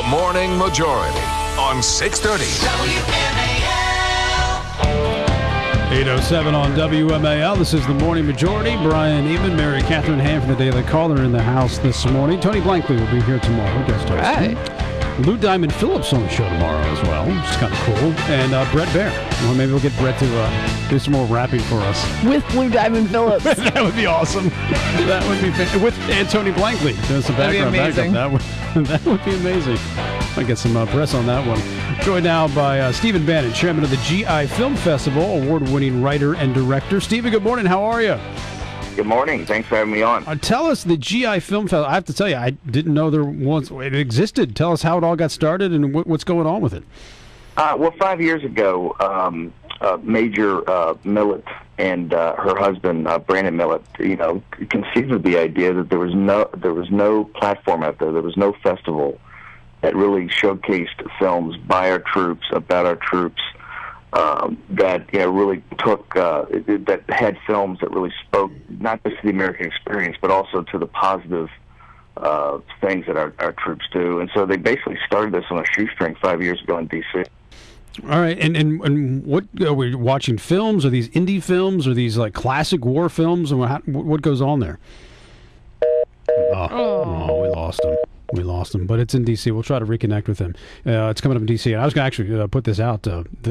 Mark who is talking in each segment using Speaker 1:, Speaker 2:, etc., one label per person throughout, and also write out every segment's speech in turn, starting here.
Speaker 1: Morning Majority on 630 WMAL.
Speaker 2: 8:07 on WMAL. This is the Morning Majority. Brian Eamon, Mary Catherine Ham from the Daily Caller in the house this morning. Tony Blankley will be here tomorrow. Guest host.
Speaker 3: Right.
Speaker 2: Lou Diamond Phillips on the show tomorrow as well, which is kind of cool. And Brett Baer. Well, maybe we'll get Brett to do some more rapping for us.
Speaker 3: With Lou Diamond Phillips.
Speaker 2: That would be awesome. That would be with Tony Blankley doing some background backup. That would be amazing. Might get some press on that one. Joined now by Stephen Bannon, chairman of the GI Film Festival, award-winning writer and director. Stephen, good morning. How are you?
Speaker 4: Good morning. Thanks for having me on.
Speaker 2: Tell us the GI Film Festival. I have to tell you, I didn't know it existed. Tell us how it all got started and what's going on with it.
Speaker 4: Well, 5 years ago, Major Millett and her husband Brandon Millett, conceived of the idea that there was no platform out there. There was no festival that really showcased films by our troops, about our troops, that really took that had films that really spoke not just to the American experience, but also to the positive things that our troops do. And so they basically started this on a shoestring 5 years ago in D.C.
Speaker 2: All right, and what are we watching? Films? Are these indie films? Are these like classic war films? And what goes on there? Oh, we lost him. But it's in D.C. We'll try to reconnect with him. It's coming up in D.C. And I was going to actually put this out,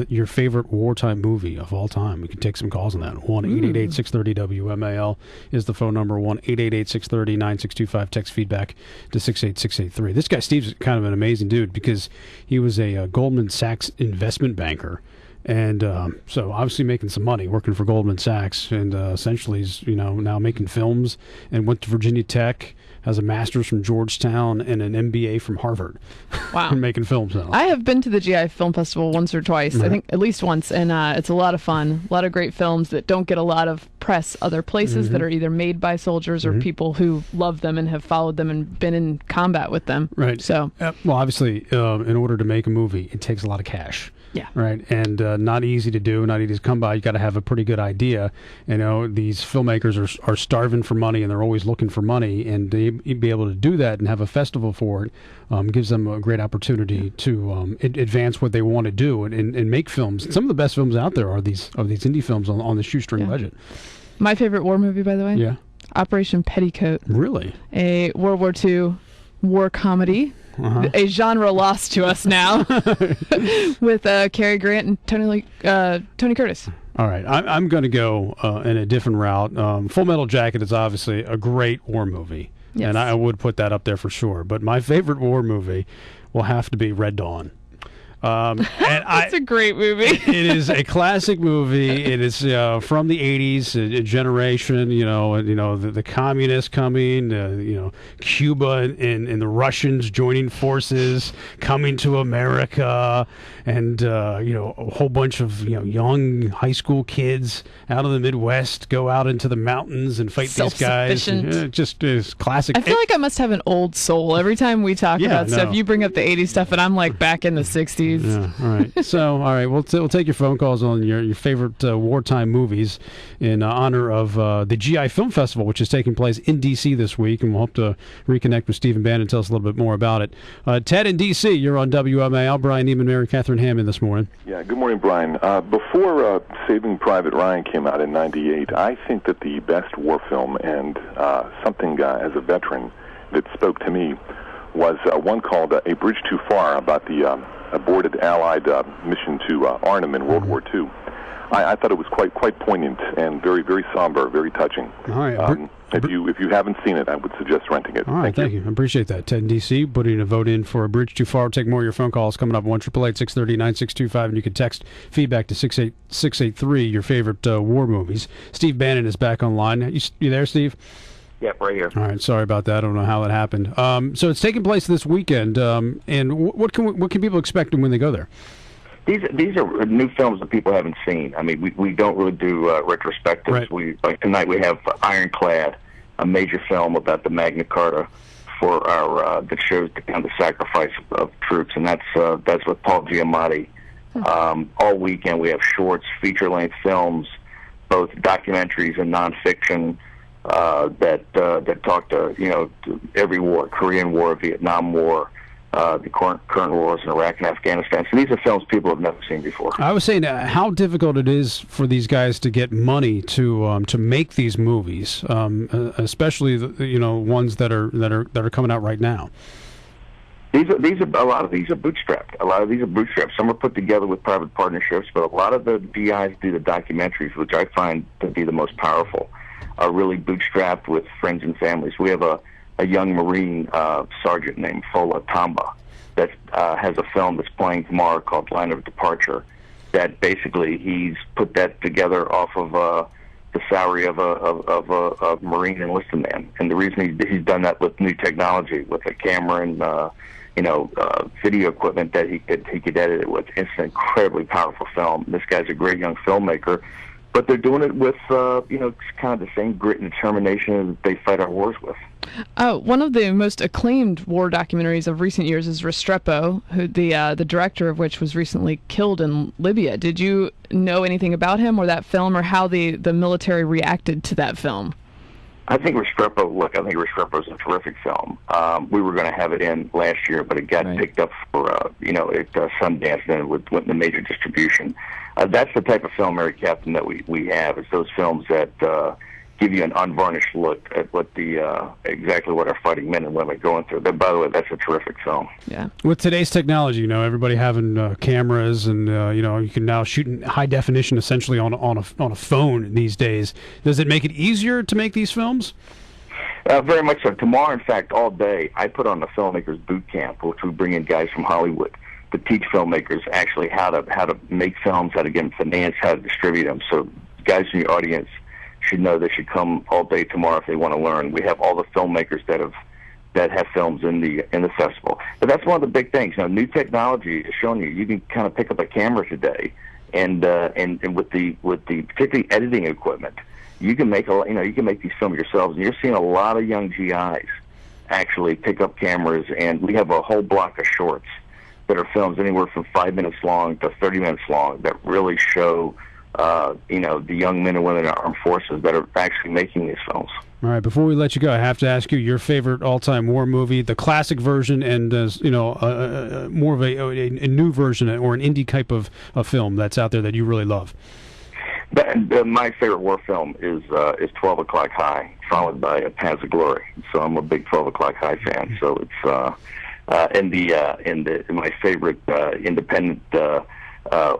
Speaker 2: your favorite wartime movie of all time. We can take some calls on that. 1-888-630-WMAL is the phone number, 1-888-630-9625. Text feedback to 68683. This guy, Steve's kind of an amazing dude because he was a Goldman Sachs investment banker. And so obviously making some money working for Goldman Sachs, and essentially he's now making films, and went to Virginia Tech, has a master's from Georgetown and an MBA from Harvard.
Speaker 3: Wow.
Speaker 2: Making films now.
Speaker 3: I have been to the GI Film Festival once or twice, I think at least once, and it's a lot of fun. A lot of great films that don't get a lot of press other places, that are either made by soldiers or people who love them and have followed them and been in combat with them.
Speaker 2: Right.
Speaker 3: So,
Speaker 2: well, obviously, in order to make a movie, it takes a lot of cash.
Speaker 3: Yeah.
Speaker 2: Right. And not easy to do, not easy to come by. You got to have a pretty good idea. These filmmakers are starving for money, and they're always looking for money. And to be able to do that and have a festival for it gives them a great opportunity to advance what they want to do and make films. Some of the best films out there are these indie films on the shoestring budget.
Speaker 3: My favorite war movie, by the way.
Speaker 2: Yeah.
Speaker 3: Operation Petticoat.
Speaker 2: Really?
Speaker 3: A World War II war comedy. A genre lost to us now, with Cary Grant and Tony Curtis.
Speaker 2: All right, I'm going to go in a different route. Full Metal Jacket is obviously a great war movie, and I would put that up there for sure. But my favorite war movie will have to be Red Dawn.
Speaker 3: It's a great movie.
Speaker 2: It is a classic movie. It is from the 80s, a generation, the communists coming, Cuba and the Russians joining forces, coming to America, and, a whole bunch of, young high school kids out of the Midwest go out into the mountains and fight these guys. It just is classic.
Speaker 3: I feel like I must have an old soul. Every time we talk about stuff, you bring up the 80s stuff, and I'm like back in the 60s.
Speaker 2: Yeah, all right. So, all right, we'll take your phone calls on your favorite wartime movies in honor of the GI Film Festival, which is taking place in D.C. this week, and we'll hope to reconnect with Stephen Bannon and tell us a little bit more about it. Ted in D.C., you're on WMAL. Brian Eamon, Mary Catherine Ham this morning.
Speaker 5: Yeah, good morning, Brian. Before Saving Private Ryan came out in '98, I think that the best war film and something as a veteran that spoke to me was one called A Bridge Too Far, about the aborted Allied mission to Arnhem in World War II. I thought it was quite poignant and very, very somber, very touching.
Speaker 2: All right.
Speaker 5: If you haven't seen it, I would suggest renting it.
Speaker 2: All right, thank you. I appreciate that. Ted in D.C. putting a vote in for A Bridge Too Far. We'll take more of your phone calls coming up, 1-888-630-9625, and you can text feedback to 68683, your favorite war movies. Steve Bannon is back online. You there, Steve?
Speaker 4: Yep, right here.
Speaker 2: All right, sorry about that. I don't know how that happened. So it's taking place this weekend, and what can people expect when they go there?
Speaker 4: These are new films that people haven't seen. I mean, we don't really do retrospectives.
Speaker 2: Right.
Speaker 4: Tonight we have Ironclad, a major film about the Magna Carta for our that shows the sacrifice of troops, and that's with Paul Giamatti. All weekend we have shorts, feature-length films, both documentaries and nonfiction. That talk to every war, Korean War, Vietnam War, the current wars in Iraq and Afghanistan. So these are films people have never seen before.
Speaker 2: I was saying how difficult it is for these guys to get money to make these movies, especially ones that are coming out right now.
Speaker 4: A lot of these are bootstrapped. Some are put together with private partnerships, but a lot of the DIs do the documentaries, which I find to be the most powerful, are really bootstrapped with friends and families. We have a young Marine sergeant named Fola Tamba that has a film that's playing tomorrow called Line of Departure, that basically he's put that together off of the salary of a Marine enlisted man. And the reason he's done that with new technology, with a camera and video equipment that he could edit it with. It's an incredibly powerful film. This guy's a great young filmmaker, but they're doing it with kind of the same grit and determination that they fight our wars with.
Speaker 3: One of the most acclaimed war documentaries of recent years is Restrepo, who the director of which was recently killed in Libya. Did you know anything about him or that film, or how the military reacted to that film?
Speaker 4: I think Restrepo is a terrific film. We were going to have it in last year, but it got picked up for at Sundance, and it went into major distribution. That's the type of film, Mary Captain, that we have. It's those films that give you an unvarnished look at what exactly what our fighting men and women are going through. By the way, that's a terrific film.
Speaker 3: Yeah.
Speaker 2: With today's technology, everybody having cameras, and you can now shoot in high definition essentially on a phone these days. Does it make it easier to make these films?
Speaker 4: Very much so. Tomorrow, in fact, all day, I put on the Filmmakers Boot Camp, which we bring in guys from Hollywood to teach filmmakers actually how to make films, how to get them financed, how to distribute them. So guys in your audience should know they should come all day tomorrow if they want to learn. We have all the filmmakers that have films in the festival. But that's one of the big things. New technology is showing you can kind of pick up a camera today, and with the particularly editing equipment, you can make these films yourselves. And you're seeing a lot of young GIs actually pick up cameras, and we have a whole block of shorts that are films anywhere from 5 minutes long to 30 minutes long that really show the young men and women in our armed forces that are actually making these films.
Speaker 2: All right, before we let you go, I have to ask you your favorite all-time war movie, the classic version, and more of a new version or an indie type of film that's out there that you really love.
Speaker 4: My favorite war film is 12 O'Clock High, followed by Paths of Glory. So I'm a big 12 O'Clock High fan. So it's my favorite independent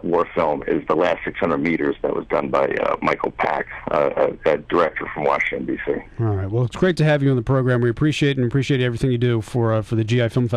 Speaker 4: war film is The Last 600 Meters, that was done by Michael Pack, a director from Washington, D.C.
Speaker 2: All right. Well, it's great to have you on the program. We appreciate everything you do for the GI Film Festival.